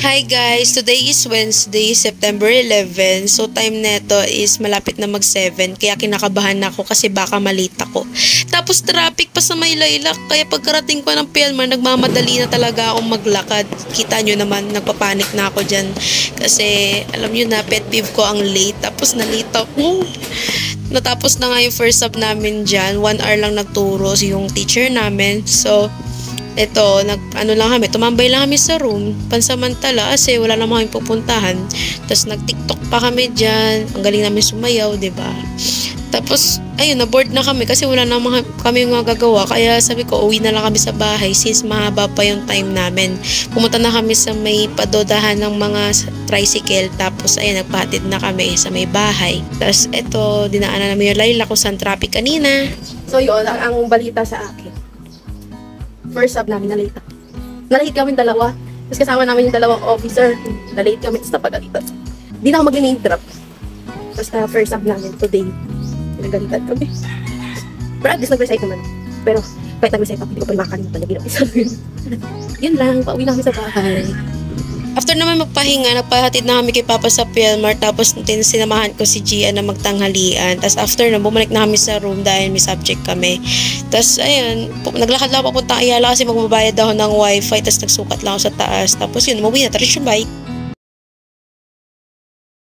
Hi guys! Today is Wednesday, September 11. So time neto is malapit na mag-7 kaya kinakabahan ako kasi baka malate ako. Tapos traffic pa sa Maylay kaya pagkarating ko ng Pelmar nagmamadali na talaga akong maglakad. Kita nyo naman, nagpapanik na ako dyan. Kasi alam nyo na, pet peeve ko ang late. Tapos na-late ako. Natapos na nga yung first sub namin dyan. 1 hour lang nagturo yung teacher namin. So, ito, tumambay lang kami sa room, pansamantala kasi wala naman kami pupuntahan. Tapos nag-TikTok pa kami dyan, ang galing namin sumayaw, 'di ba? Tapos, ayun, na-bored na kami kasi wala naman kami magagawa. Kaya sabi ko, uwi na lang kami sa bahay since mahaba pa yung time namin. Pumunta na kami sa may padodahan ng mga tricycle. Tapos, ayun, nagpahatid na kami sa may bahay. Tapos, ito, dinaanan namin yung Layla kung saan traffic kanina. So, yun, ang balita sa akin. First sub namin, na-late. Na-late kami dalawa. Tapos kasama namin yung dalawang officer. Na-late kami, tapos napagalitan. Hindi na ako mag-name drop. Tapos na first sub namin today. Pinagalitan kami. Pero at least nag-recite naman. Pero kahit nag-recite ako, hindi ko pa makakalimutan yung ginawa isa. Yun lang, pauwi na kami sa bahay. After naman magpahinga, nagpahatid na kami kay Papa sa Pelmar. Tapos sinamahan ko si Gia na magtanghalian. Tapos after na, bumalik na kami sa room dahil may subject kami. Tapos ayun, naglakad lang papunta Ayala kasi magbabayad ako ng wifi. Tapos nagsukat lang ako sa taas. Tapos yun, umuwi na. Tara, bye!